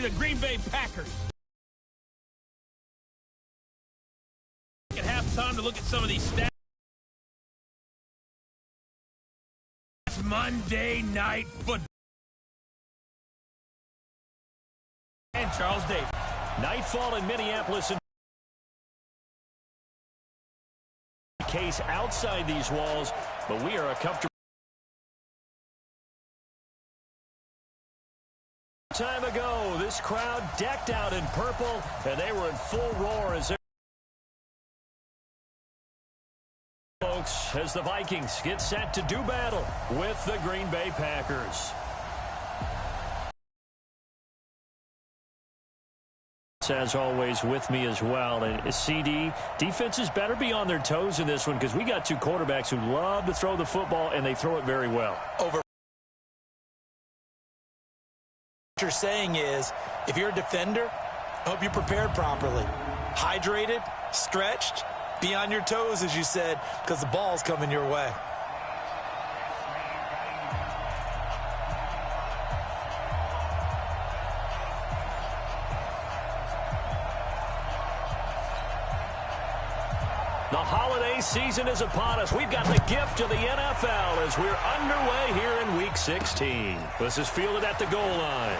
the Green Bay Packers. At halftime to look at some of these stats. It's Monday Night Football. And Charles Davis. Nightfall in Minneapolis. Case outside these walls, but we are a comfortable time ago. This crowd decked out in purple, and they were in full roar as folks, as the Vikings get set to do battle with the Green Bay Packers. As always, with me as well. And CD, defenses better be on their toes in this one because we got two quarterbacks who love to throw the football, and they throw it very well. What you're saying is, if you're a defender, I hope you're prepared properly. Hydrated, stretched, be on your toes, as you said, because the ball's coming your way. The holiday season is upon us. We've got the gift of the NFL as we're underway here in Week 16. This is fielded at the goal line.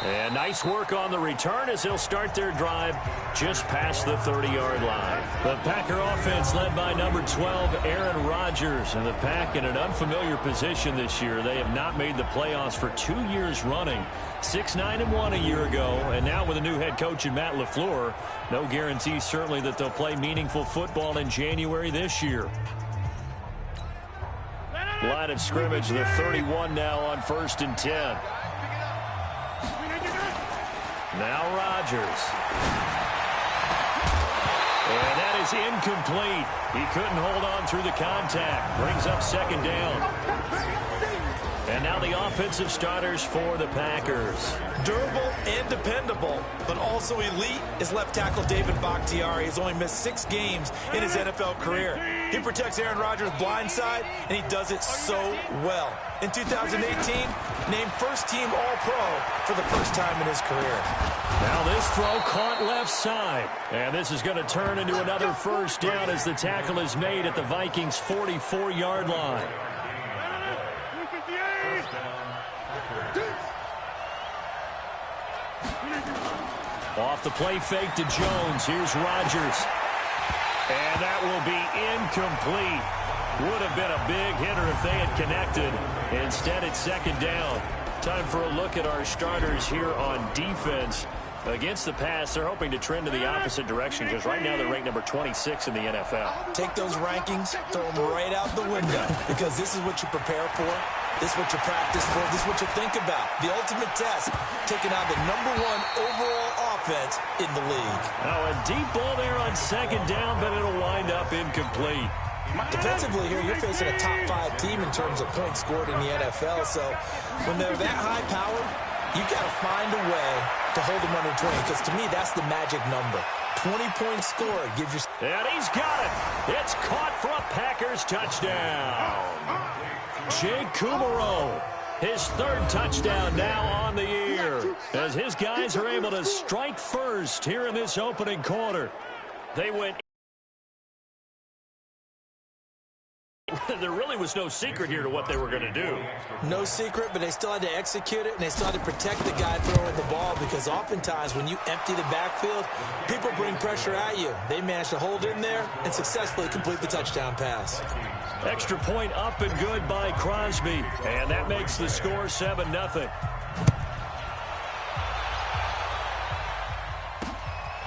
And nice work on the return as they'll start their drive just past the 30-yard line. The Packer offense led by number 12, Aaron Rodgers. And the Pack in an unfamiliar position this year. They have not made the playoffs for 2 years running. 6-9-1 a year ago. And now with a new head coach in Matt LaFleur, no guarantee certainly that they'll play meaningful football in January this year. Line of scrimmage, the 31 now on 1st and 10. Now Rodgers. And that is incomplete. He couldn't hold on through the contact. Brings up 2nd down. And now the offensive starters for the Packers. Durable and dependable, but also elite is left tackle David Bakhtiari. He's only missed 6 games in his NFL career. He protects Aaron Rodgers' blind side, and he does it so well. In 2018, named first-team All-Pro for the first time in his career. Now this throw caught left side. And this is going to turn into another 1st down as the tackle is made at the Vikings' 44-yard line. Off the play fake to Jones. Here's Rodgers. And that will be incomplete. Would have been a big hitter if they had connected. Instead, it's 2nd down. Time for a look at our starters here on defense. Against the pass, they're hoping to trend to the opposite direction because right now they're ranked number 26 in the NFL. Take those rankings, throw them right out the window because this is what you prepare for. This is what you practice for. This is what you think about. The ultimate test, taking out the #1 overall offense in the league. Now a deep ball there on 2nd down, but it'll wind up incomplete. Defensively here, you're facing a top 5 team in terms of points scored in the NFL. So when they're that high powered, you got to find a way to hold them under 20, because to me, that's the magic number. 20-point score gives you... And he's got it. It's caught for a Packers touchdown. Jake Kumaro, his 3rd touchdown now on the year, as his guys are able to strike first here in this opening quarter. They went... There really was no secret here to what they were going to do. No secret, but they still had to execute it, and they still had to protect the guy throwing the ball, because oftentimes when you empty the backfield, people bring pressure at you. They managed to hold in there and successfully complete the touchdown pass. Extra point up and good by Crosby, and that makes the score 7-0.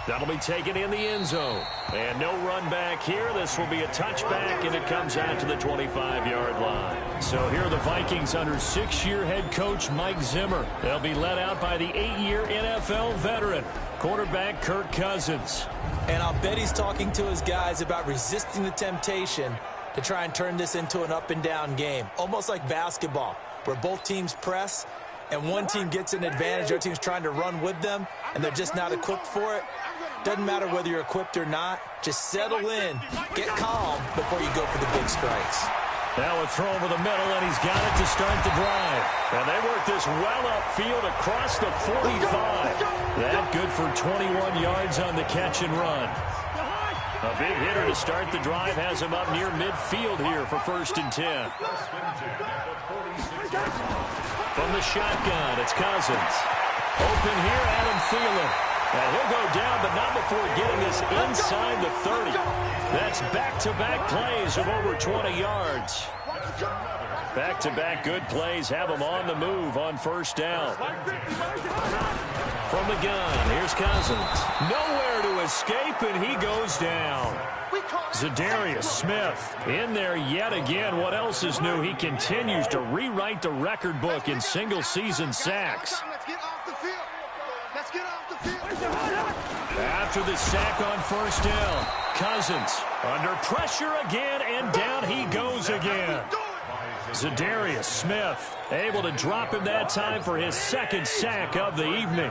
That'll be taken in the end zone. And no run back here. This will be a touchback, and it comes out to the 25-yard line. So here are the Vikings under 6-year head coach Mike Zimmer. They'll be led out by the 8-year NFL veteran, quarterback Kirk Cousins. And I'll bet he's talking to his guys about resisting the temptation to try and turn this into an up-and-down game, almost like basketball, where both teams press, and one team gets an advantage, the other team's trying to run with them, and they're just not equipped for it. Doesn't matter whether you're equipped or not. Just settle in, get calm before you go for the big strikes. Now a throw over the middle, and he's got it to start the drive. And they work this well upfield across the 45. That good for 21 yards on the catch and run. A big hitter to start the drive has him up near midfield here for 1st and 10. From the shotgun, it's Cousins. Open here, Adam Thielen. And he'll go down, but not before getting this inside the 30. That's back-to-back plays of over 20 yards. Back-to-back good plays have him on the move on 1st down. From the gun, here's Cousins. Nowhere to escape, and he goes down. Zadarius Smith in there yet again. What else is new? He continues to rewrite the record book in single-season sacks. After the sack on 1st down, Cousins under pressure again, and down he goes again. Zadarius Smith able to drop him that time for his 2nd sack of the evening.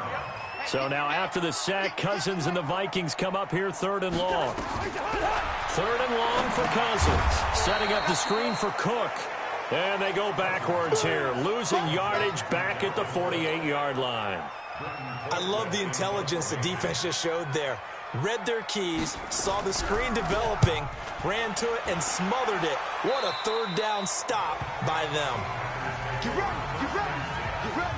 So now after the sack, Cousins and the Vikings come up here 3rd and long. 3rd and long for Cousins. Setting up the screen for Cook. And they go backwards here, losing yardage back at the 48-yard line. I love the intelligence the defense just showed there. Read their keys, saw the screen developing, ran to it, and smothered it. What a 3rd down stop by them. Get ready, get ready, get ready.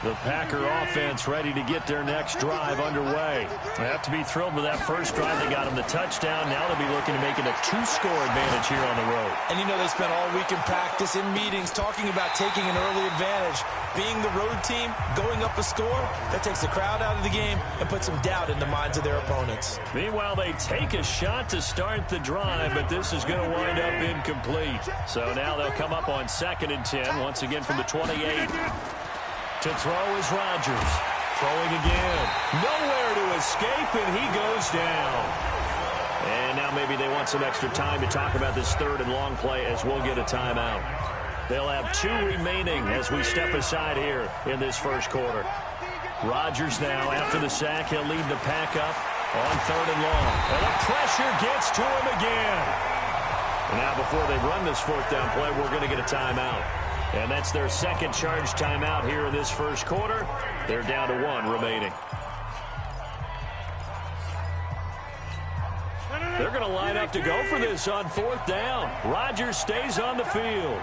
The Packer offense ready to get their next drive underway. They have to be thrilled with that first drive. They got them the touchdown. Now they'll be looking to make it a 2-score advantage here on the road. And you know they spent all week in practice, in meetings, talking about taking an early advantage. Being the road team, going up a score, that takes the crowd out of the game and puts some doubt in the minds of their opponents. Meanwhile, they take a shot to start the drive, but this is going to wind up incomplete. So now they'll come up on 2nd and 10, once again from the 28. To throw is Rodgers. Throwing again. Nowhere to escape, and he goes down. And now maybe they want some extra time to talk about this 3rd and long play as we'll get a timeout. They'll have 2 remaining as we step aside here in this 1st quarter. Rodgers now, after the sack, he'll lead the pack up on 3rd and long. And the pressure gets to him again. And now before they run this 4th down play, we're going to get a timeout. And that's their 2nd charge timeout here in this 1st quarter. They're down to 1 remaining. They're going to line up to go for this on 4th down. Rodgers stays on the field.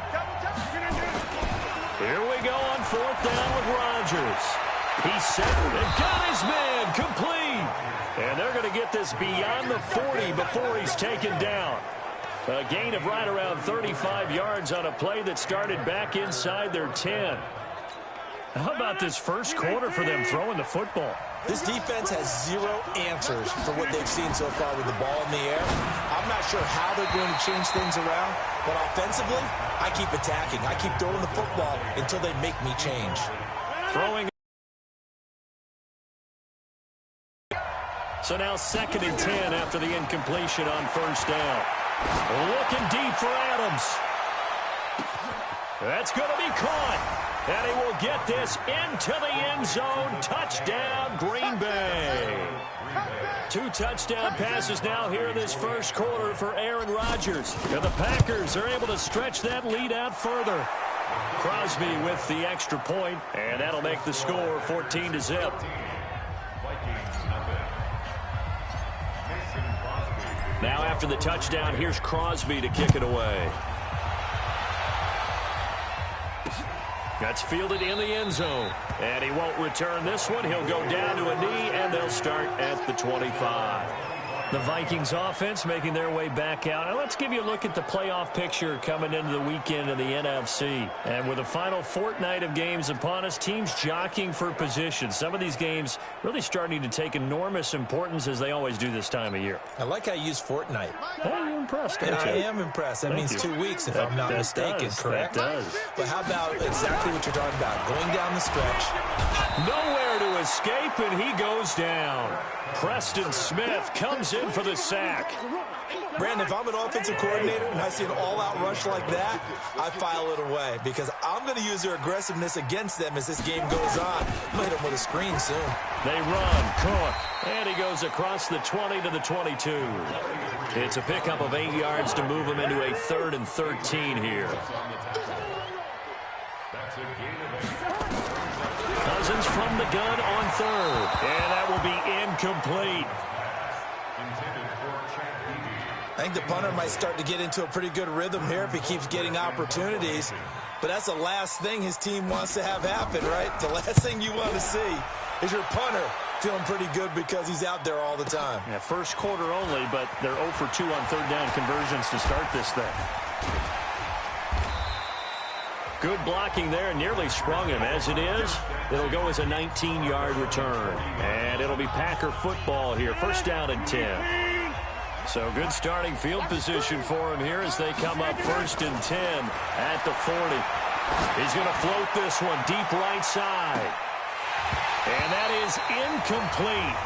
Here we go on 4th down with Rodgers. He's set and got his man complete. And they're going to get this beyond the 40 before he's taken down. A gain of right around 35 yards on a play that started back inside their 10. How about this 1st quarter for them throwing the football? This defense has 0 answers for what they've seen so far with the ball in the air. I'm not sure how they're going to change things around, but offensively, I keep attacking. I keep throwing the football until they make me change. Throwing. So now 2nd and 10 after the incompletion on 1st down. Looking deep for Adams. That's going to be caught. And he will get this into the end zone. Touchdown, Green Bay. 2 touchdown passes now here in this 1st quarter for Aaron Rodgers. And the Packers are able to stretch that lead out further. Crosby with the extra point, and that'll make the score 14-0. Now after the touchdown, here's Crosby to kick it away. That's fielded in the end zone. And he won't return this one. He'll go down to a knee, and they'll start at the 25. The Vikings offense making their way back out. Now let's give you a look at the playoff picture coming into the weekend in the NFC. And with the final fortnight of games upon us, teams jockeying for position. Some of these games really starting to take enormous importance as they always do this time of year. I like how you use fortnight. Hey, you're impressed, aren't you? I am impressed. That means 2 weeks, if I'm not mistaken, correct? That does. But how about exactly what you're talking about? Going down the stretch. Nowhere to escape, and he goes down. Preston Smith comes in for the sack. Brandon, if I'm an offensive coordinator and I see an all-out rush like that, I file it away because I'm going to use their aggressiveness against them as this game goes on. I'm going to hit them with a screen soon. They run. Cook. And he goes across the 20 to the 22. It's a pickup of 8 yards to move him into a 3rd and 13 here. Cousins from the gun on 3rd. And that will be incomplete. I think the punter might start to get into a pretty good rhythm here if he keeps getting opportunities. But that's the last thing his team wants to have happen, right? The last thing you want to see is your punter feeling pretty good because he's out there all the time. Yeah, first quarter only, but they're 0 for 2 on 3rd down conversions to start this thing. Good blocking there, nearly sprung him. As it is, it'll go as a 19-yard return. And it'll be Packer football here. First down and 10. So good starting field position for him here as they come up 1st and 10 at the 40. He's going to float this one deep right side. And that is incomplete.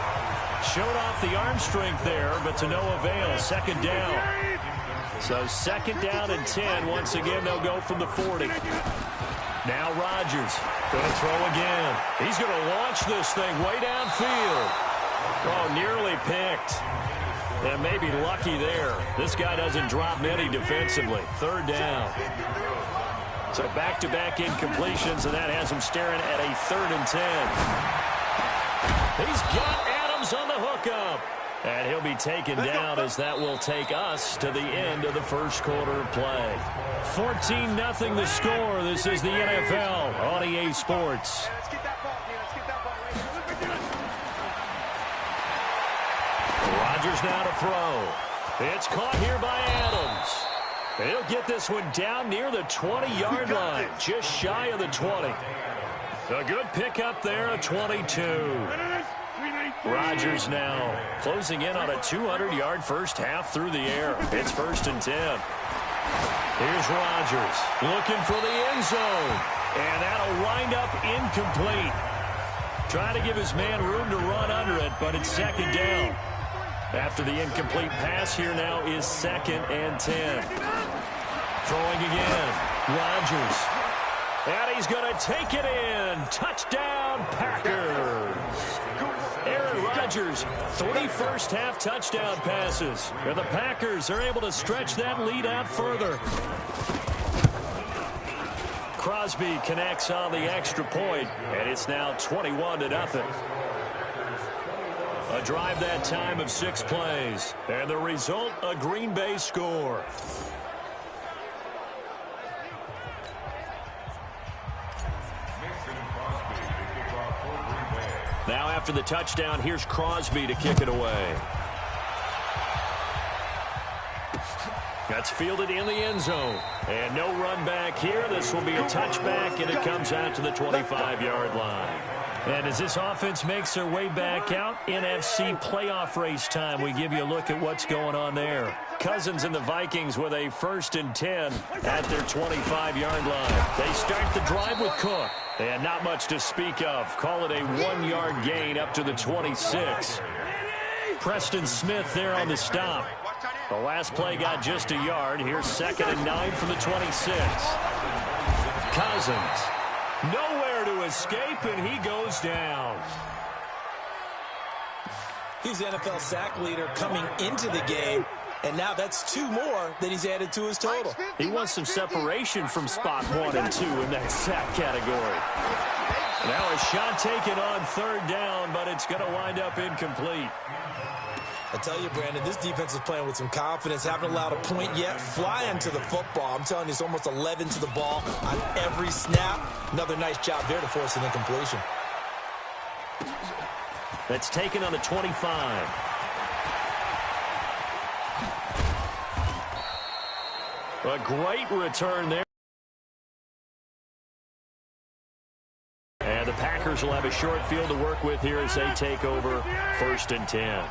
Showed off the arm strength there, but to no avail. 2nd down. So 2nd down and 10. Once again, they'll go from the 40. Now Rodgers going to throw again. He's going to launch this thing way downfield. Oh, nearly picked. And maybe lucky there. This guy doesn't drop many defensively. 3rd down. So back-to-back incompletions, and that has him staring at a 3rd and 10. He's got Adams on the hookup. And he'll be taken down as that will take us to the end of the first quarter of play. 14-0 the score. This is the NFL on EA Sports. Rodgers now to throw. It's caught here by Adams. He'll get this one down near the 20-yard line, just shy of the 20. A good pickup there, a 22. Rodgers now closing in on a 200-yard first half through the air. It's 1st and 10. Here's Rodgers looking for the end zone. And that'll wind up incomplete. Trying to give his man room to run under it, but it's 2nd down. After the incomplete pass, here now is 2nd and 10. Throwing again. Rodgers. And he's going to take it in. Touchdown, Packers. Aaron Rodgers, 3 first-half touchdown passes. And the Packers are able to stretch that lead out further. Crosby connects on the extra point, and it's now 21-0. A drive that time of 6 plays. And the result, a Green Bay score. Now after the touchdown, here's Crosby to kick it away. That's fielded in the end zone. And no run back here. This will be a touchback, and it comes out to the 25-yard line. And as this offense makes their way back out, NFC playoff race time, we give you a look at what's going on there. Cousins and the Vikings with a 1st and 10 at their 25-yard line. They start the drive with Cook. And not much to speak of. Call it a 1-yard gain up to the 26. Preston Smith there on the stop. The last play got just a yard. Here's 2nd and 9 from the 26. Cousins. Nowhere to escape, and he goes down. He's the NFL sack leader coming into the game, and now that's 2 more that he's added to his total. He wants some separation from spot 1 and 2 in that sack category. Now a shot taken on 3rd down, but it's going to wind up incomplete. I tell you, Brandon, this defense is playing with some confidence. Haven't allowed a point yet. Flying to the football. I'm telling you, it's almost 11 to the ball on every snap. Another nice job there to force an incompletion. That's taken on the 25. A great return there. And the Packers will have a short field to work with here as they take over 1st and 10.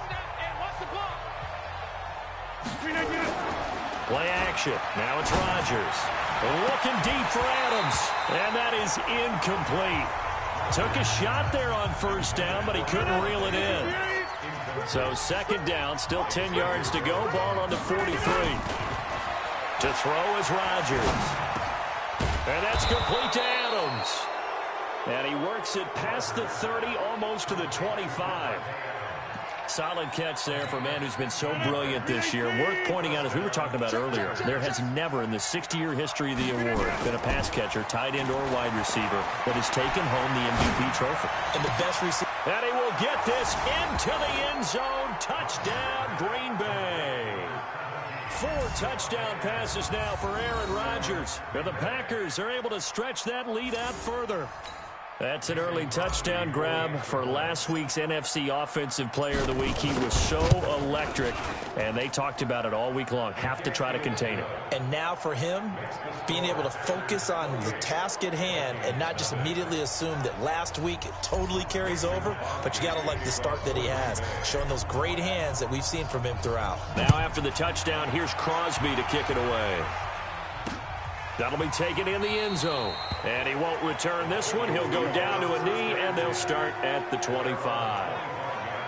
Play action. Now it's Rodgers. Looking deep for Adams. And that is incomplete. Took a shot there on 1st down, but he couldn't reel it in. So second down, still 10 yards to go. Ball on the 43. To throw is Rodgers. And that's complete to Adams. And he works it past the 30, almost to the 25. Solid catch there for a man who's been so brilliant this year. Worth pointing out, as we were talking about earlier, there has never in the 60-year history of the award been a pass catcher, tight end, or wide receiver that has taken home the MVP trophy. And the best receiver. And he will get this into the end zone. Touchdown, Green Bay. 4 touchdown passes now for Aaron Rodgers. And the Packers are able to stretch that lead out further. That's an early touchdown grab for last week's NFC Offensive Player of the Week. He was so electric, and they talked about it all week long. Have to try to contain it. And now for him, being able to focus on the task at hand and not just immediately assume that last week it totally carries over, but you got to like the start that he has, showing those great hands that we've seen from him throughout. Now after the touchdown, here's Crosby to kick it away. That'll be taken in the end zone. And he won't return this one. He'll go down to a knee, and they'll start at the 25.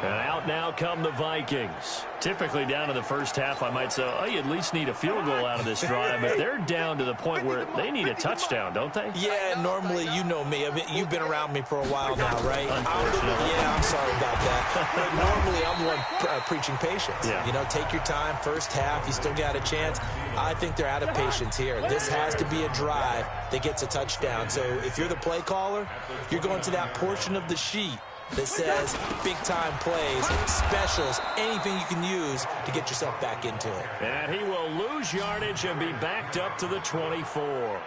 And out now come the Vikings. Typically down in the first half, I might say, oh, you at least need a field goal out of this drive. But they're down to the point where they need a touchdown, don't they? Yeah, normally, you know me. I mean, you've been around me for a while now, right? Unfortunately. I'm sorry about that. But normally, I'm the one preaching patience. Yeah. You know, take your time. First half, you still got a chance. I think they're out of patience here. This has to be a drive that gets a touchdown. So if you're the play caller, you're going to that portion of the sheet that says big-time plays, specials, anything you can use to get yourself back into it. And he will lose yardage and be backed up to the 24.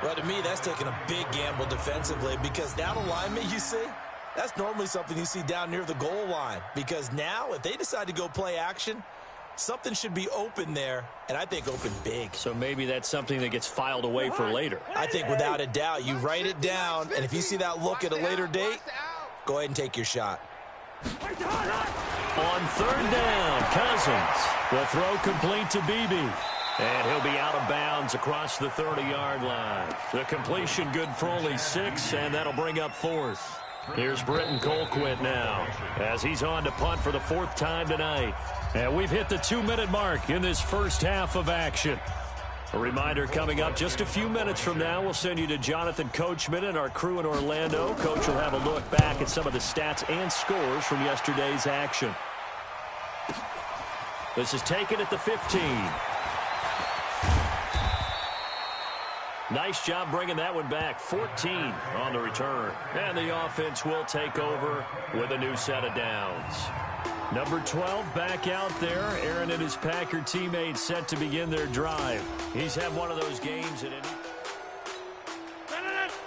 Well, to me, that's taking a big gamble defensively because that alignment you see, that's normally something you see down near the goal line. Because now, if they decide to go play action, something should be open there, and I think open big. So maybe that's something that gets filed away for later. I think without a doubt, you write it down, and if you see that look at a later date, go ahead and take your shot. On third down, Cousins. The throw complete to Beebe. And he'll be out of bounds across the 30-yard line. The completion good for only 6, and that'll bring up 4th. Here's Britton Colquitt now as he's on to punt for the 4th time tonight. And we've hit the 2-minute mark in this first half of action. A reminder coming up just a few minutes from now, we'll send you to Jonathan Coachman and our crew in Orlando. Coach will have a look back at some of the stats and scores from yesterday's action. This is taken at the 15. Nice job bringing that one back. 14 on the return. And the offense will take over with a new set of downs. Number 12 back out there. Aaron and his Packer teammates set to begin their drive. He's had one of those games at any...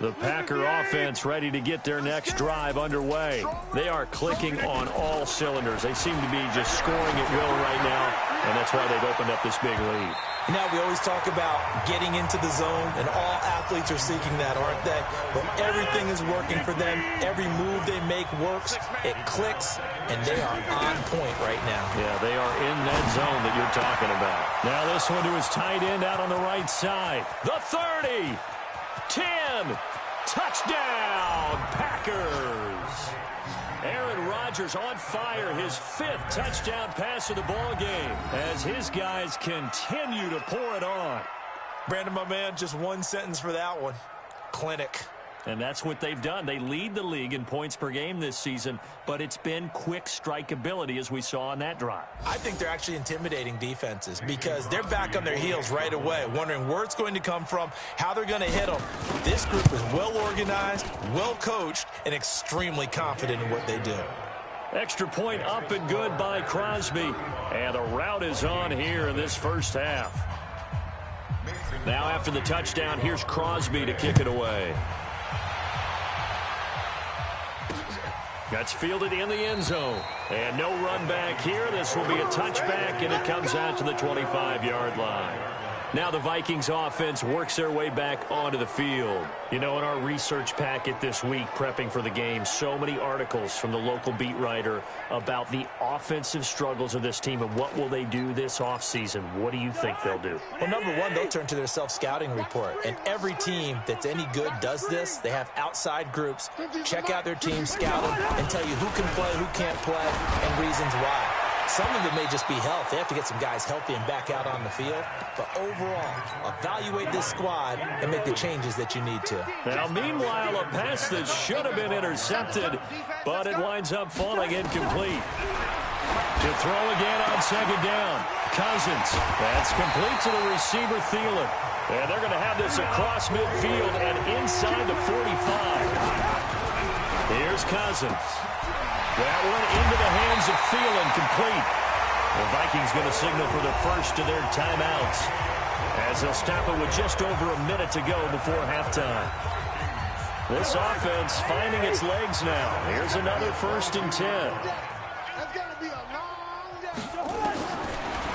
The Packer offense ready to get their next drive underway. They are clicking on all cylinders. They seem to be just scoring at will right now, and that's why they've opened up this big lead. Now, we always talk about getting into the zone, and all athletes are seeking that, aren't they? But everything is working for them. Every move they make works. It clicks, and they are on point right now. Yeah, they are in that zone that you're talking about. Now this one to his tight end out on the right side. The 30. 10. Touchdown, Packers. Aaron Rodgers on fire, his 5th touchdown pass of the ball game as his guys continue to pour it on. Brandon, my man, just one sentence for that one. Clinic. And that's what they've done. They lead the league in points per game this season, but it's been quick strike ability as we saw on that drive. I think they're actually intimidating defenses because they're back on their heels right away, wondering where it's going to come from, how they're going to hit them. This group is well organized, well coached, and extremely confident in what they do. Extra point up and good by Crosby. And the route is on here in this first half. Now after the touchdown, here's Crosby to kick it away. That's fielded in the end zone. And no run back here. This will be a touchback, and it comes out to the 25-yard line. Now the Vikings offense works their way back onto the field. You know, in our research packet this week, prepping for the game, so many articles from the local beat writer about the offensive struggles of this team and what will they do this offseason. What do you think they'll do? Well, number one, they'll turn to their self-scouting report. And every team that's any good does this. They have outside groups, check out their team, scout them, and tell you who can play, who can't play, and reasons why. Some of it may just be health. They have to get some guys healthy and back out on the field. But overall, evaluate this squad and make the changes that you need to. Now, meanwhile, a pass that should have been intercepted, but it winds up falling incomplete. To throw again on second down. Cousins. That's complete to the receiver, Thielen. And they're going to have this across midfield and inside the 45. Here's Cousins. That one into the hands of Thielen, complete. The Vikings going to signal for the first of their timeouts as they'll stop it with just over a minute to go before halftime. This offense finding its legs now. Here's another 1st and 10.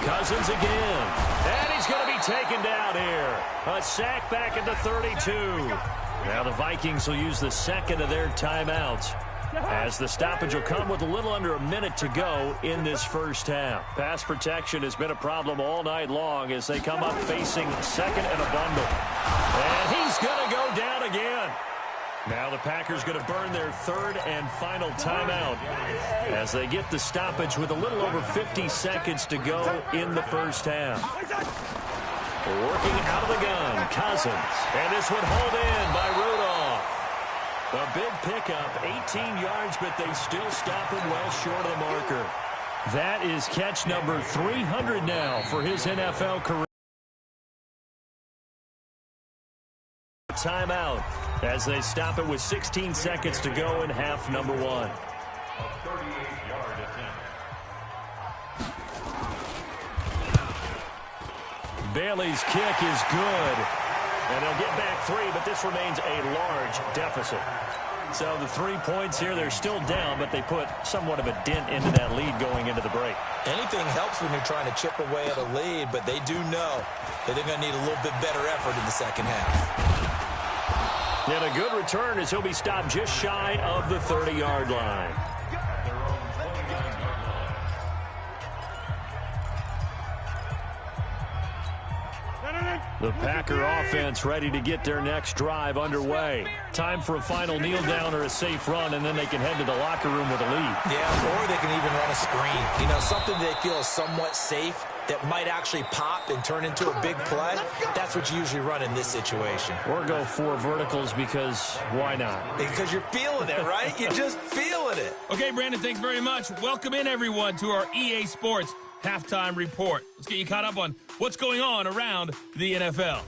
Cousins again. And he's going to be taken down here. A sack back at the 32. Now the Vikings will use the second of their timeouts, as the stoppage will come with a little under a minute to go in this first half. Pass protection has been a problem all night long as they come up facing second and a bundle. And he's going to go down again. Now the Packers going to burn their 3rd and final timeout as they get the stoppage with a little over 50 seconds to go in the first half. Working out of the gun, Cousins. And this one hauled in by Rudolph. A big pickup, 18 yards, but they still stop him well short of the marker. That is catch number 300 now for his NFL career. Timeout as they stop it with 16 seconds to go in half number 1. A 38-yard attempt. Bailey's kick is good. And they'll get back 3, but this remains a large deficit. So the 3 points here, they're still down, but they put somewhat of a dent into that lead going into the break. Anything helps when you're trying to chip away at a lead, but they do know that they're going to need a little bit better effort in the second half. And a good return as he'll be stopped just shy of the 30-yard line. The Packer offense ready to get their next drive underway. Time for a final kneel down or a safe run, and then they can head to the locker room with a lead. Yeah, or they can even run a screen. You know, something they feel is somewhat safe that might actually pop and turn into a big play. That's what you usually run in this situation. Or go 4 verticals because why not? Because you're feeling it, right? You're just feeling it. Okay, Brandon, thanks very much. Welcome in, everyone, to our EA Sports Halftime Report. Let's get you caught up on what's going on around the NFL.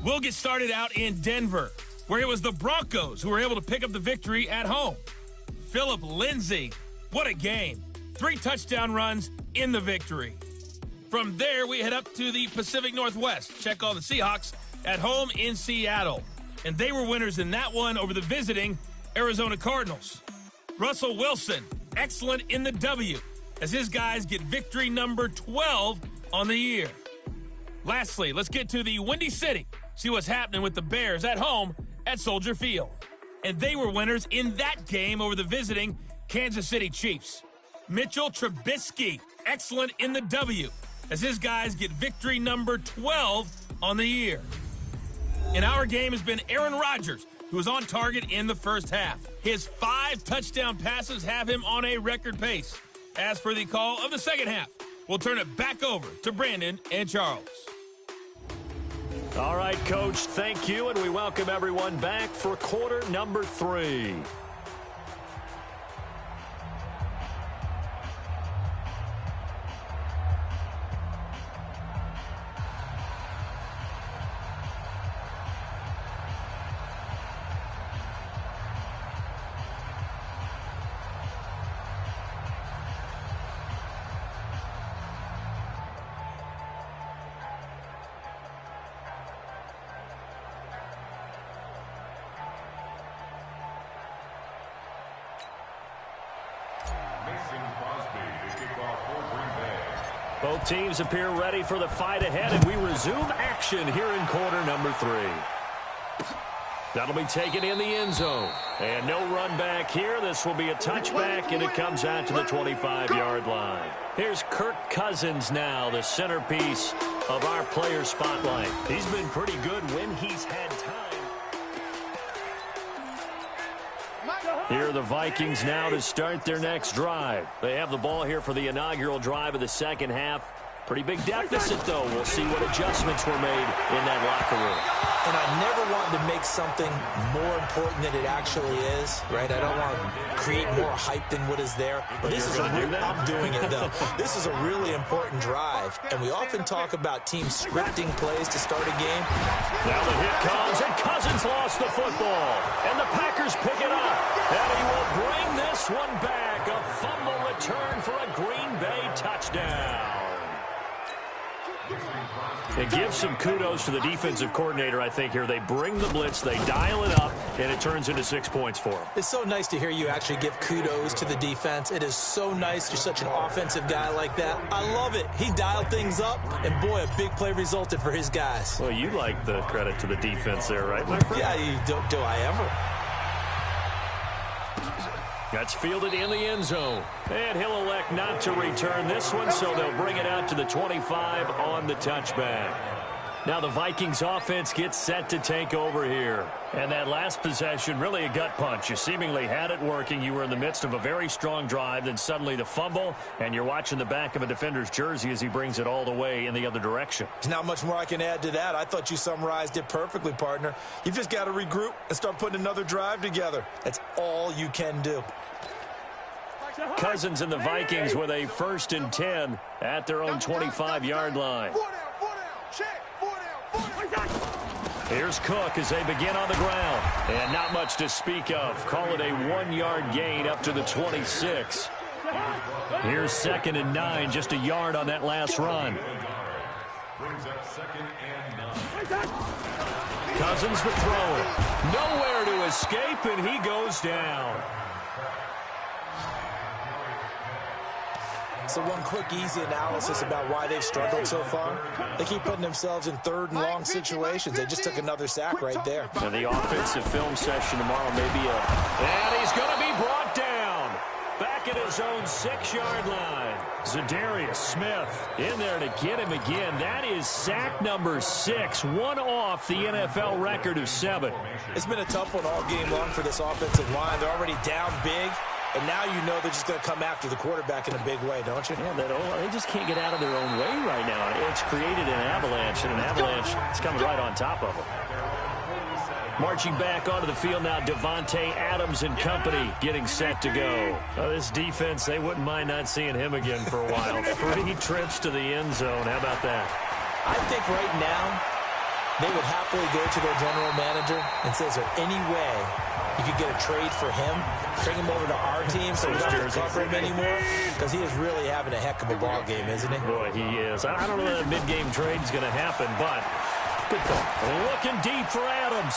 We'll get started out in Denver, where it was the Broncos who were able to pick up the victory at home. Phillip Lindsay, what a game. 3 touchdown runs in the victory. From there, we head up to the Pacific Northwest. Check on the Seahawks at home in Seattle. And they were winners in that one over the visiting Arizona Cardinals. Russell Wilson, excellent in the W, as his guys get victory number 12 on the year. Lastly, let's get to the Windy City. See what's happening with the Bears at home at Soldier Field. And they were winners in that game over the visiting Kansas City Chiefs. Mitchell Trubisky, excellent in the W, as his guys get victory number 12 on the year. In our game has been Aaron Rodgers, who was on target in the first half. His 5 touchdown passes have him on a record pace. As for the call of the second half, we'll turn it back over to Brandon and Charles. All right, Coach, thank you, and we welcome everyone back for quarter number 3. Both teams appear ready for the fight ahead, and we resume action here in quarter number 3. That'll be taken in the end zone. And no run back here. This will be a touchback, and it comes out to the 25-yard line. Here's Kirk Cousins now, the centerpiece of our player spotlight. He's been pretty good when he's had time. Here are the Vikings now to start their next drive. They have the ball here for the inaugural drive of the second half. Pretty big deficit, though. We'll see what adjustments were made in that locker room. And I never want to make something more important than it actually is, right? I don't want to create more hype than what is there. But this is I'm doing it, though. This is a really important drive. And we often talk about teams scripting plays to start a game. Now the hit comes, and Cousins lost the football. And the Packers pick it up. And he will bring this one back. A fumble return for a Green Bay touchdown. It gives some kudos to the defensive coordinator, I think, here. They bring the blitz, they dial it up, and it turns into 6 points for them. It's so nice to hear you actually give kudos to the defense. It is so nice. You're such an offensive guy like that. I love it. He dialed things up, and boy, a big play resulted for his guys. Well, you like the credit to the defense there, right, my friend? Yeah, do I ever? That's fielded in the end zone. And he'll elect not to return this one, so they'll bring it out to the 25 on the touchback. Now the Vikings offense gets set to take over here. And that last possession, really a gut punch. You seemingly had it working. You were in the midst of a very strong drive. Then suddenly the fumble, and you're watching the back of a defender's jersey as he brings it all the way in the other direction. There's not much more I can add to that. I thought you summarized it perfectly, partner. You've just got to regroup and start putting another drive together. That's all you can do. Cousins and the Vikings with a 1st and 10 at their own 25-yard line. Here's Cook as they begin on the ground. And not much to speak of. Call it a 1-yard gain up to the 26. Here's 2nd and 9, just a yard on that last run. Cousins the thrower. Nowhere to escape, and he goes down. So one quick, easy analysis about why they've struggled so far. They keep putting themselves in 3rd and long situations. They just took another sack right there. And the offensive film session tomorrow may be and he's going to be brought down. Back at his own 6-yard line. Zadarius Smith in there to get him again. That is sack number 6, one off the NFL record of 7. It's been a tough one all game long for this offensive line. They're already down big. And now you know they're just going to come after the quarterback in a big way, don't you? Yeah, they just can't get out of their own way right now. It's created an avalanche, and an avalanche is coming right on top of them. Marching back onto the field now, Devontae Adams and company getting set to go. This defense, they wouldn't mind not seeing him again for a while. 3 trips to the end zone. How about that? I think right now they would happily go to their general manager and say, is there any way you could get a trade for him, bring him over to our team so we don't have to cover him anymore? Because he is really having a heck of a ball game, isn't he? Boy, he is. I don't know that a mid-game trade is going to happen, but good call. Looking deep for Adams.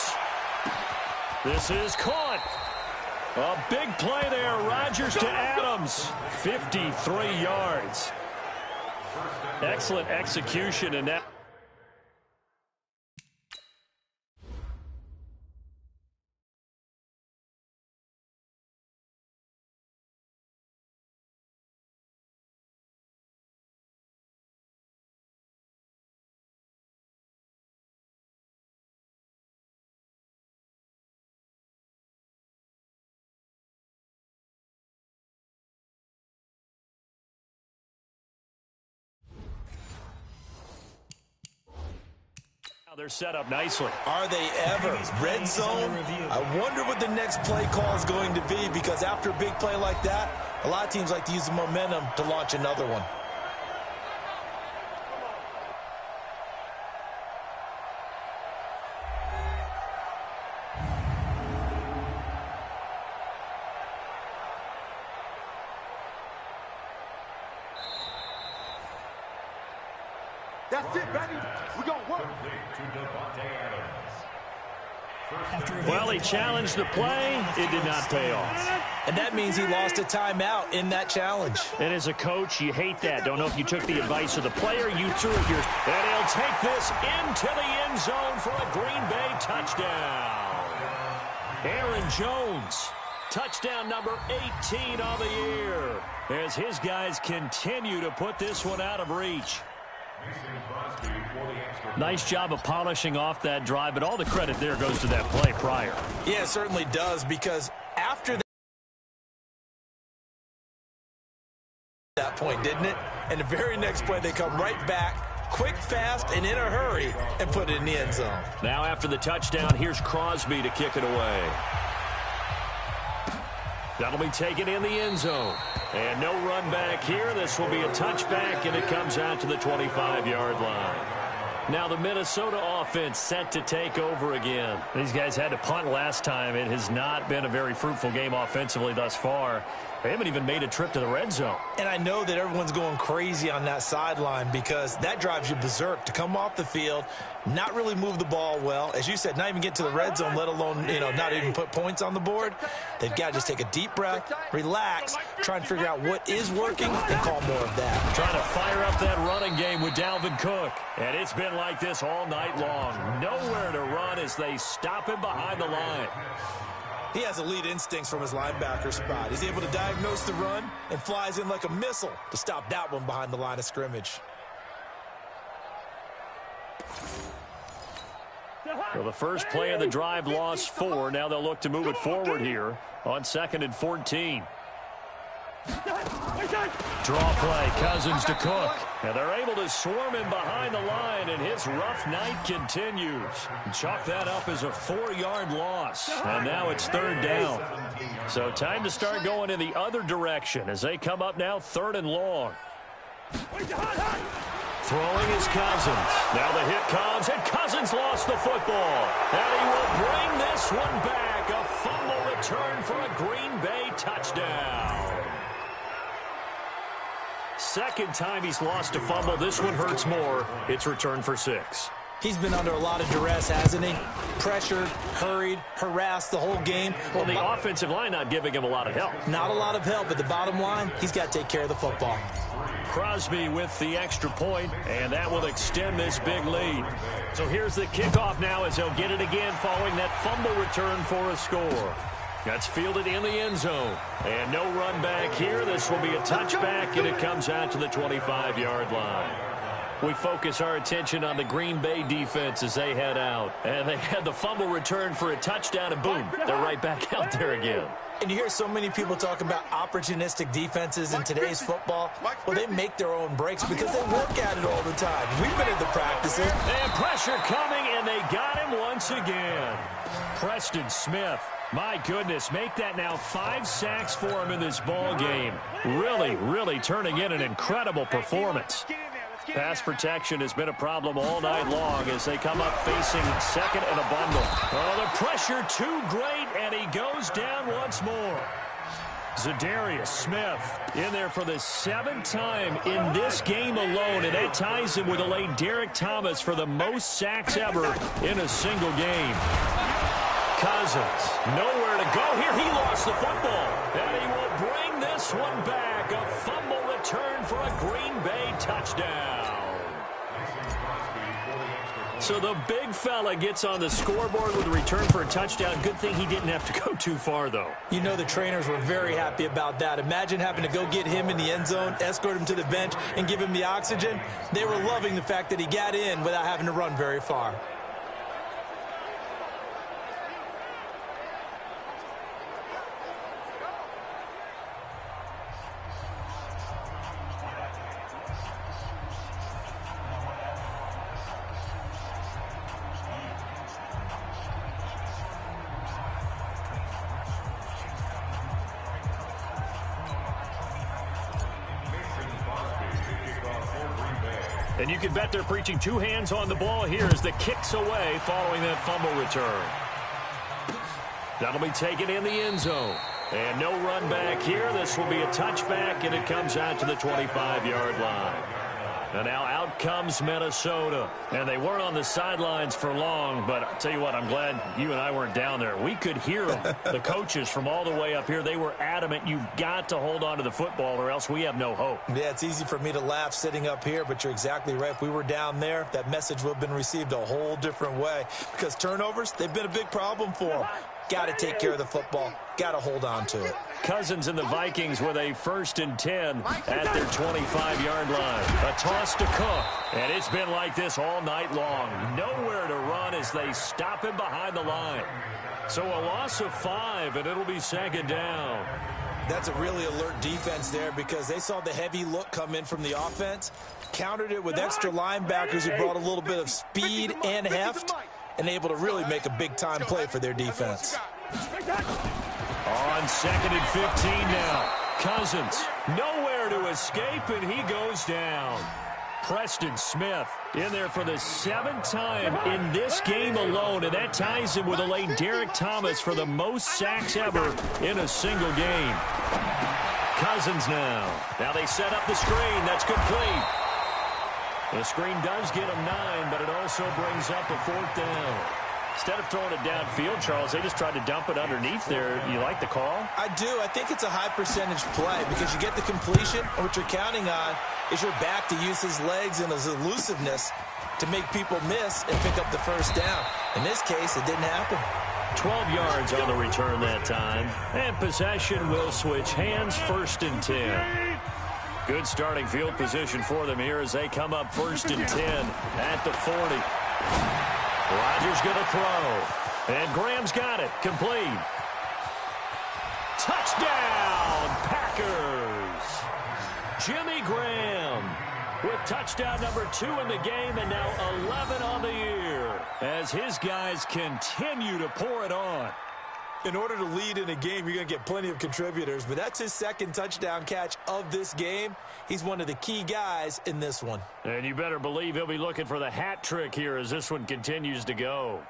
This is caught. A big play there. Rodgers to Adams. 53 yards. Excellent execution in that. They're set up nicely. Are they ever? Red zone? I wonder what the next play call is going to be, because after a big play like that, a lot of teams like to use the momentum to launch another one. That's it, baby. We're going to work. Complete to Devontae Adams. Well, he challenged the play. It did not pay off. And that means he lost a timeout in that challenge. And as a coach, you hate that. Don't know if you took the advice of the player. You threw it here. And he'll take this into the end zone for a Green Bay touchdown. Aaron Jones, touchdown number 18 on the year, as his guys continue to put this one out of reach. Nice job of polishing off that drive, but all the credit there goes to that play prior. Yeah, it certainly does, because after that point, didn't it? And the very next play, they come right back, quick, fast, and in a hurry, and put it in the end zone. Now after the touchdown, here's Crosby to kick it away. That'll be taken in the end zone. And no run back here. This will be a touchback, and it comes out to the 25-yard line. Now the Minnesota offense set to take over again. These guys had to punt last time. It has not been a very fruitful game offensively thus far. They haven't even made a trip to the red zone. And I know that everyone's going crazy on that sideline because that drives you berserk to come off the field, not really move the ball well. As you said, not even get to the red zone, let alone, not even put points on the board. They've got to just take a deep breath, relax, try and figure out what is working, and call more of that. Trying to fire up that running game with Dalvin Cook. And it's been like this all night long. Nowhere to run as they stop him behind the line. He has elite instincts from his linebacker spot. He's able to diagnose the run and flies in like a missile to stop that one behind the line of scrimmage. Well, the first play of the drive lost 4. Now they'll look to move it forward here on 2nd and 14. Draw play, Cousins to Cook. And they're able to swarm him behind the line, and his rough night continues. Chalk that up as a 4-yard loss. And now it's 3rd down. So time to start going in the other direction as they come up now 3rd and long. Throwing is Cousins. Now the hit comes, and Cousins lost the football. And he will bring this one back. A fumble return for a Green Bay touchdown. Second time he's lost a fumble. This one hurts more. It's returned for 6. He's been under a lot of duress, hasn't he? Pressured, hurried, harassed the whole game. Well, the offensive line not giving him a lot of help. Not a lot of help, but the bottom line, he's got to take care of the football. Crosby with the extra point, and that will extend this big lead. So here's the kickoff now as they'll get it again following that fumble return for a score. That's fielded in the end zone. And no run back here. This will be a touchback, and it comes out to the 25-yard line. We focus our attention on the Green Bay defense as they head out. And they had the fumble return for a touchdown, and boom, they're right back out there again. And you hear so many people talk about opportunistic defenses in today's football. Well, they make their own breaks because they work at it all the time. We've been at the practices. And pressure coming, and they got him once again. Preston Smith. My goodness, make that now 5 sacks for him in this ball game. Really turning in an incredible performance. Pass protection has been a problem all night long as they come up facing 2nd and a bundle. Oh, the pressure too great, and he goes down once more. Zadarius Smith in there for the 7th time in this game alone, and that ties him with the late Derek Thomas for the most sacks ever in a single game. Cousins, nowhere to go here. He lost the football, and he will bring this one back. A fumble return for a Green Bay touchdown. So the big fella gets on the scoreboard with a return for a touchdown. Good thing he didn't have to go too far, though. You know the trainers were very happy about that. Imagine having to go get him in the end zone, escort him to the bench, and give him the oxygen. They were loving the fact that he got in without having to run very far. And you can bet they're preaching 2 hands on the ball here as the kick's away following that fumble return. That'll be taken in the end zone. And no run back here. This will be a touchback, and it comes out to the 25-yard line. And now out comes Minnesota. And they weren't on the sidelines for long, but I'll tell you what, I'm glad you and I weren't down there. We could hear them. The coaches from all the way up here, they were adamant, you've got to hold on to the football or else we have no hope. Yeah, it's easy for me to laugh sitting up here, but you're exactly right. If we were down there, that message would have been received a whole different way. Because turnovers, they've been a big problem for them. Got to take care of the football. Got to hold on to it. Cousins and the Vikings with a 1st and 10 at their 25-yard line. A toss to Cook. And it's been like this all night long. Nowhere to run as they stop him behind the line. So a loss of 5, and it'll be 2nd down. That's a really alert defense there because they saw the heavy look come in from the offense, countered it with extra linebackers who brought a little bit of speed and heft, and able to really make a big-time play for their defense. On 2nd and 15 now. Cousins, nowhere to escape, and he goes down. Preston Smith in there for the 7th time in this game alone, and that ties him with the late Derek Thomas for the most sacks ever in a single game. Cousins now. Now they set up the screen. That's complete. The screen does get him 9, but it also brings up a 4th down. Instead of throwing it downfield, Charles, they just tried to dump it underneath there. You like the call? I do. I think it's a high-percentage play because you get the completion, and what you're counting on is your back to use his legs and his elusiveness to make people miss and pick up the 1st down. In this case, it didn't happen. 12 yards on the return that time. And possession will switch hands, 1st and 10. Good starting field position for them here as they come up 1st and 10 at the 40. Rodgers going to throw. And Graham's got it. Complete. Touchdown, Packers. Jimmy Graham with touchdown number 2 in the game and now 11 on the year as his guys continue to pour it on. In order to lead in a game, you're going to get plenty of contributors, but that's his 2nd touchdown catch of this game. He's one of the key guys in this one. And you better believe he'll be looking for the hat trick here as this one continues to go.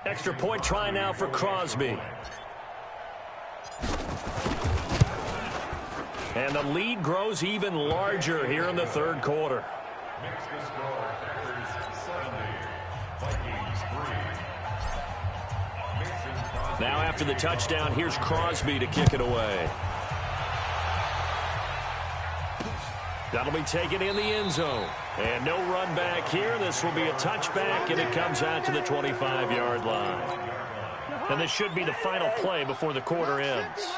Extra point try now for Crosby. And the lead grows even larger here in the 3rd quarter. Makes the score Packers 70, Vikings 3. Now after the touchdown, here's Crosby to kick it away. That'll be taken in the end zone. And no run back here. This will be a touchback, and it comes out to the 25-yard line. And this should be the final play before the quarter ends.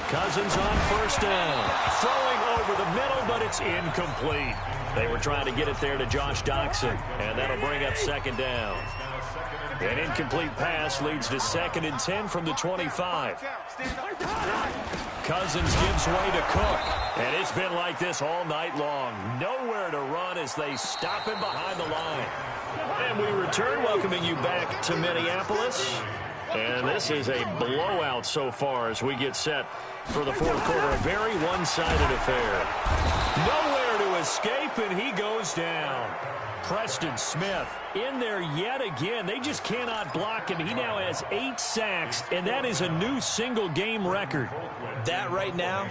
Cousins on 1st down. Throwing over the middle, but it's incomplete. They were trying to get it there to Josh Doxson, and that'll bring up 2nd down. An incomplete pass leads to 2nd and 10 from the 25. Cousins gives way to Cook, and it's been like this all night long. Nowhere to run as they stop him behind the line. And we return, welcoming you back to Minneapolis. And this is a blowout so far as we get set for the 4th quarter. A very one-sided affair. Nowhere to escape, and he goes down. Preston Smith in there yet again. They just cannot block him. He now has 8 sacks, and that is a new single-game record. That right now,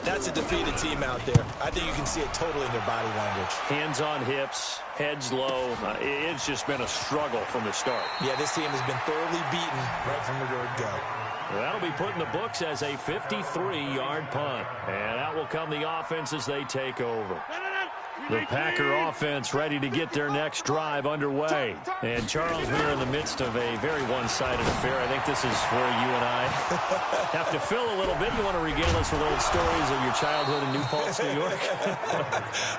that's a defeated team out there. I think you can see it totally in their body language. Hands on hips, heads low. It's just been a struggle from the start. Yeah, this team has been thoroughly beaten right from the word go. Well, that'll be put in the books as a 53-yard punt. And out will come the offense as they take over. The Packer offense ready to get their next drive underway. And, Charles, we're in the midst of a very one-sided affair. I think this is where you and I have to fill a little bit. You want to regale us with old stories of your childhood in New Paltz, New York?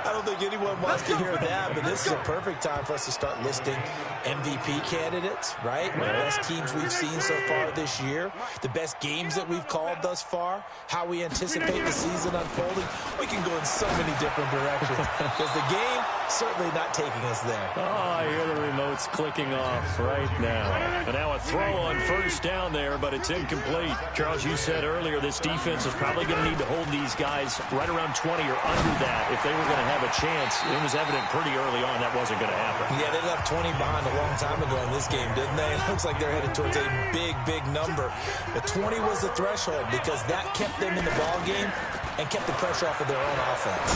I don't think anyone wants to hear that, but this is a perfect time for us to start listing MVP candidates, right? The best teams we've seen so far this year, the best games that we've called thus far, how we anticipate the season unfolding. We can go in so many different directions. because the game certainly not taking us there. Oh, I hear the remotes clicking off right now. And now a throw on first down there, but it's incomplete. Charles, you said earlier this defense is probably going to need to hold these guys right around 20 or under that if they were going to have a chance. It was evident pretty early on that wasn't going to happen. Yeah, they left 20 behind a long time ago in this game, didn't they? It looks like they're headed towards a big, big number. But 20 was the threshold because that kept them in the ball game and kept the pressure off of their own offense.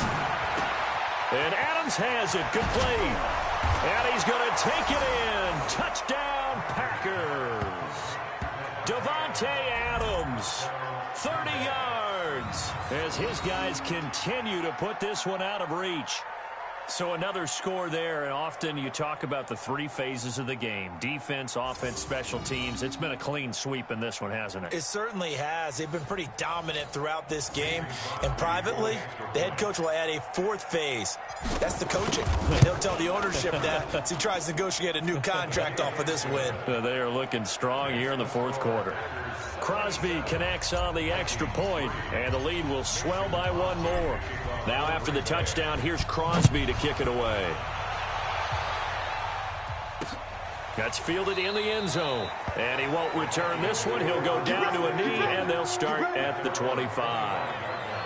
And Adams has it. Good play. And he's going to take it in. Touchdown, Packers. Davante Adams, 30 yards, as his guys continue to put this one out of reach. So another score there, and often you talk about the three phases of the game. Defense, offense, special teams. It's been a clean sweep in this one, hasn't it? It certainly has. They've been pretty dominant throughout this game. And privately, the head coach will add a fourth phase. That's the coaching. And he'll tell the ownership that as he tries to negotiate a new contract off of this win. They are looking strong here in the fourth quarter. Crosby connects on the extra point, and the lead will swell by one more. Now after the touchdown, here's Crosby to kick it away. That's fielded in the end zone, and he won't return this one. He'll go down to a knee, and they'll start at the 25.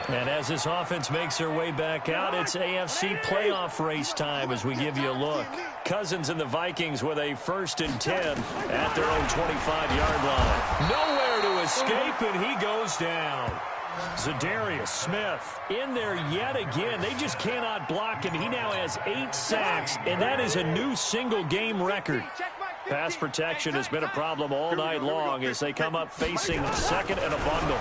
And as this offense makes their way back out, it's AFC playoff race time as we give you a look. Cousins and the Vikings with a 1st and 10 at their own 25-yard line. Nowhere to escape, and he goes down. Za'Darius Smith in there yet again. They just cannot block him. He now has 8 sacks, and that is a new single-game record. Pass protection has been a problem all night long as they come up facing second and a bundle.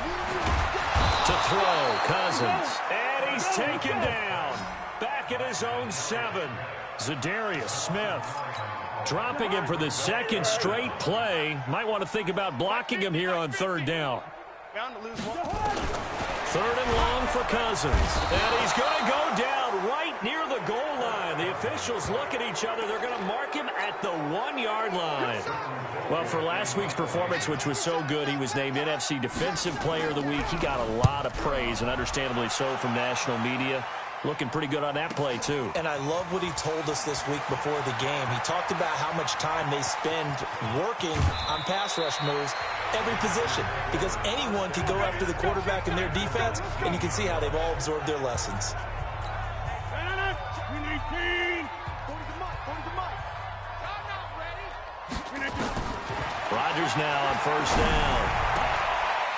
To throw, Cousins. And he's taken down. Back at his own 7. Za'Darius Smith dropping him for the second straight play. Might want to think about blocking him here on 3rd down. 3rd and long for Cousins. And he's going to go down right near the goal line. The officials look at each other. They're going to mark him at the 1-yard line. Well, for last week's performance, which was so good, he was named NFC Defensive Player of the Week. He got a lot of praise, and understandably so, from national media. Looking pretty good on that play, too. And I love what he told us this week before the game. He talked about how much time they spend working on pass rush moves, every position, because anyone could go after the quarterback in their defense, and you can see how they've all absorbed their lessons. Rodgers now on 1st down.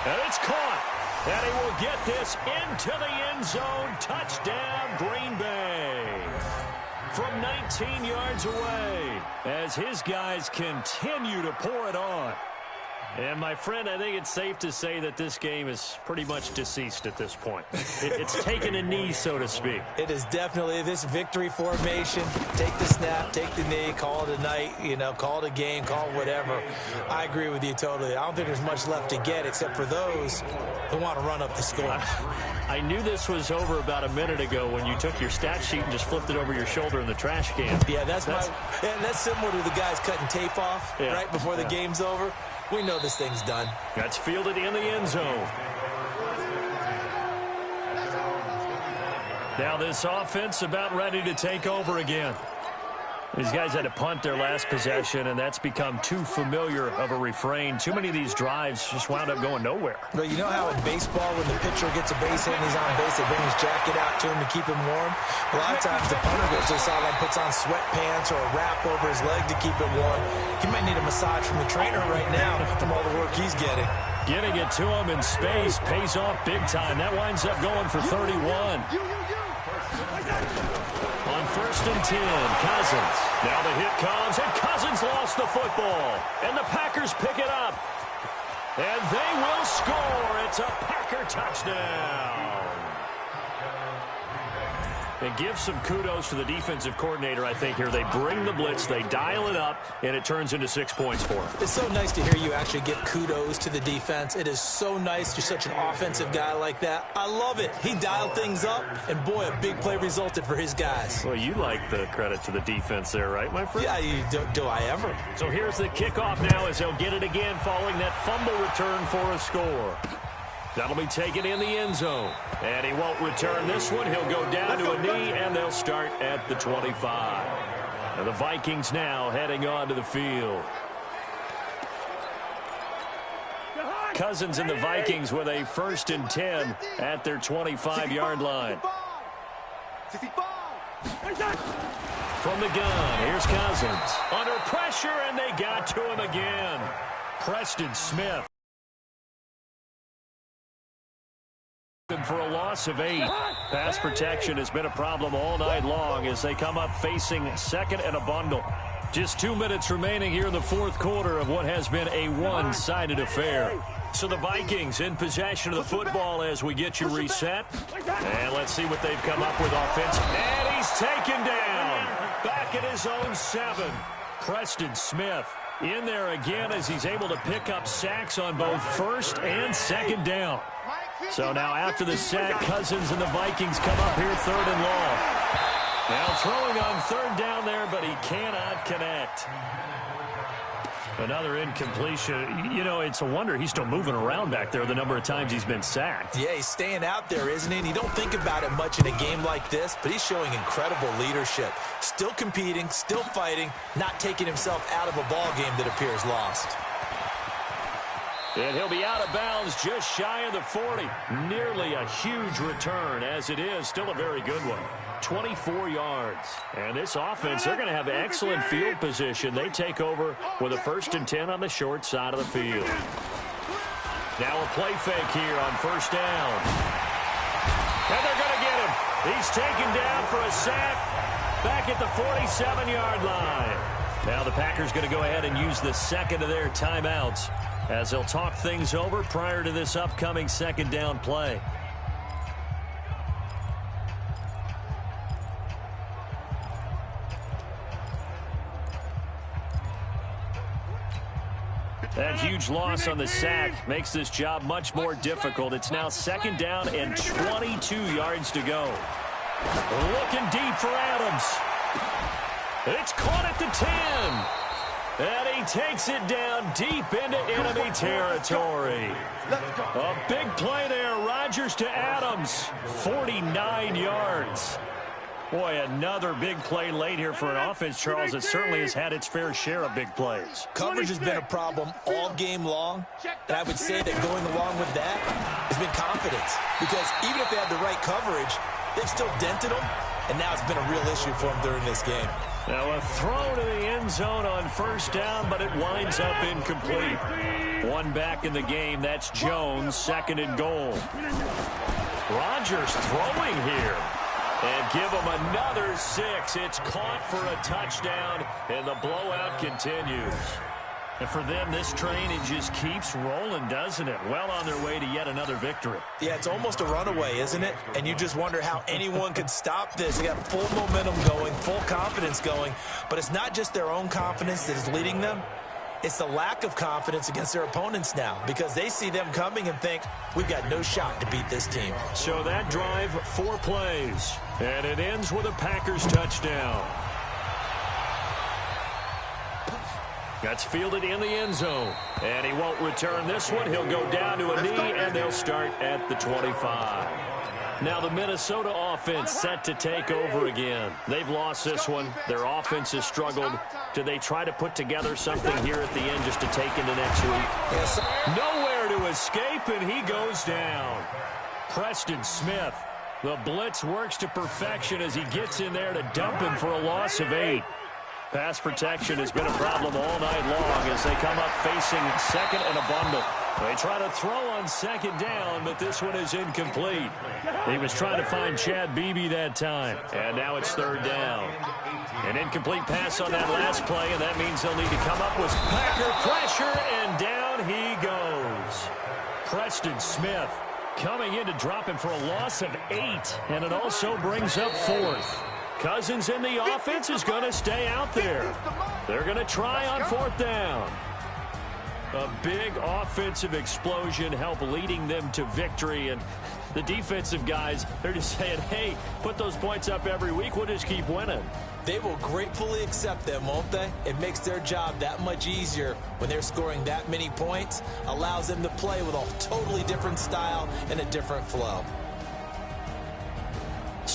And it's caught. And he will get this into the end zone. Touchdown, Green Bay. From 19 yards away as his guys continue to pour it on. And, my friend, I think it's safe to say that this game is pretty much deceased at this point. It's taken a knee, so to speak. It is definitely this victory formation. Take the snap, take the knee, call it a night, call it a game, call it whatever. I agree with you totally. I don't think there's much left to get except for those who want to run up the score. I knew this was over about a minute ago when you took your stat sheet and just flipped it over your shoulder in the trash can. Yeah, that's similar to the guys cutting tape off right before the game's over. We know this thing's done. That's fielded in the end zone. Now this offense about ready to take over again. These guys had to punt their last possession, and that's become too familiar of a refrain. Too many of these drives just wound up going nowhere. But you know how in baseball, when the pitcher gets a base hit and he's on base, they bring his jacket out to him to keep him warm? A lot of times the punter goes to the sideline, puts on sweatpants or a wrap over his leg to keep it warm. He might need a massage from the trainer right now from all the work he's getting. Getting it to him in space pays off big time. That winds up going for 31. On 1st and 10, Cousins. Now the hit comes, and Cousins lost the football. And the Packers pick it up. And they will score. It's a Packer touchdown. And give some kudos to the defensive coordinator, I think, here. They bring the blitz, they dial it up, and it turns into 6 points for them. It's so nice to hear you actually give kudos to the defense. It is so nice. You're such an offensive guy like that. I love it. He dialed things up, and boy, a big play resulted for his guys. Well, you like the credit to the defense there, right, my friend? Yeah, do I ever? So here's the kickoff now as they'll get it again following that fumble return for a score. That'll be taken in the end zone. And he won't return this one. He'll go down to a knee, and they'll they'll start at the 25. And the Vikings now heading onto the field. Cousins and the Vikings with a 1st and 10 at their 25-yard line. From the gun, here's Cousins. Under pressure, and they got to him again. Preston Smith. For a loss of 8. Pass protection has been a problem all night long as they come up facing 2nd and a bundle. Just 2 minutes remaining here in the 4th quarter of what has been a one-sided affair. So the Vikings in possession of the football as we get you reset. And let's see what they've come up with offense. And he's taken down. Back at his own 7. Preston Smith in there again as he's able to pick up sacks on both 1st and 2nd down. So now after the sack, Cousins and the Vikings come up here 3rd and long. Now throwing on 3rd down there, but he cannot connect. Another incompletion. You know, it's a wonder he's still moving around back there the number of times he's been sacked. Yeah, he's staying out there, isn't he? And you don't think about it much in a game like this, but he's showing incredible leadership. Still competing, still fighting, not taking himself out of a ball game that appears lost. And he'll be out of bounds just shy of the 40. Nearly a huge return, as it is still a very good one. 24 yards. And this offense, they're going to have excellent field position. They take over with a 1st and 10 on the short side of the field. Now a play fake here on 1st down. And they're going to get him. He's taken down for a sack back at the 47-yard line. Now the Packers going to go ahead and use the 2nd of their timeouts as they'll talk things over prior to this upcoming 2nd down play. That huge loss on the sack makes this job much more difficult. It's now 2nd down and 22 yards to go. Looking deep for Adams. It's caught at the 10. And he takes it down deep into enemy territory. A big play there. Rodgers to Adams. 49 yards. Boy, another big play late here for an offense, Charles, that certainly has had its fair share of big plays. Coverage has been a problem all game long, and I would say that going along with that has been confidence. Because even if they had the right coverage, they've still dented them, and now it's been a real issue for them during this game. Now a throw to the end zone on 1st down, but it winds up incomplete. One back in the game, that's Jones, 2nd and goal. Rodgers throwing here. And give them another 6. It's caught for a touchdown, and the blowout continues. And for them, this train, it just keeps rolling, doesn't it? Well on their way to yet another victory. Yeah, it's almost a runaway, isn't it? And you just wonder how anyone could stop this. They got full momentum going, full confidence going. But it's not just their own confidence that is leading them. It's the lack of confidence against their opponents now because they see them coming and think, we've got no shot to beat this team. So that drive, 4 plays, and it ends with a Packers touchdown. That's fielded in the end zone, and he won't return this one. He'll go down to a knee, and they'll start at the 25. Now the Minnesota offense set to take over again. They've lost this one. Their offense has struggled. Do they try to put together something here at the end just to take into next week? Yes. Nowhere to escape, and he goes down. Preston Smith. The blitz works to perfection as he gets in there to dump him for a loss of 8. Pass protection has been a problem all night long as they come up facing 2nd and a bundle. They try to throw on 2nd down, but this one is incomplete. He was trying to find Chad Beebe that time, and now it's 3rd down. An incomplete pass on that last play, and that means they'll need to come up with Packer pressure, and down he goes. Preston Smith coming in to drop him for a loss of 8, and it also brings up 4th. Cousins in the offense is going to stay out there. They're going to try on 4th down. A big offensive explosion help leading them to victory. And the defensive guys, they're just saying, hey, put those points up every week. We'll just keep winning. They will gratefully accept them, won't they? It makes their job that much easier when they're scoring that many points. Allows them to play with a totally different style and a different flow.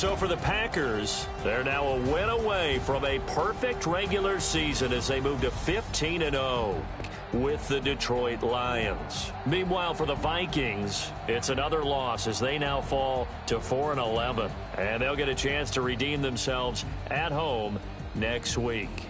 So for the Packers, they're now a win away from a perfect regular season as they move to 15-0 with the Detroit Lions. Meanwhile, for the Vikings, it's another loss as they now fall to 4-11. And they'll get a chance to redeem themselves at home next week.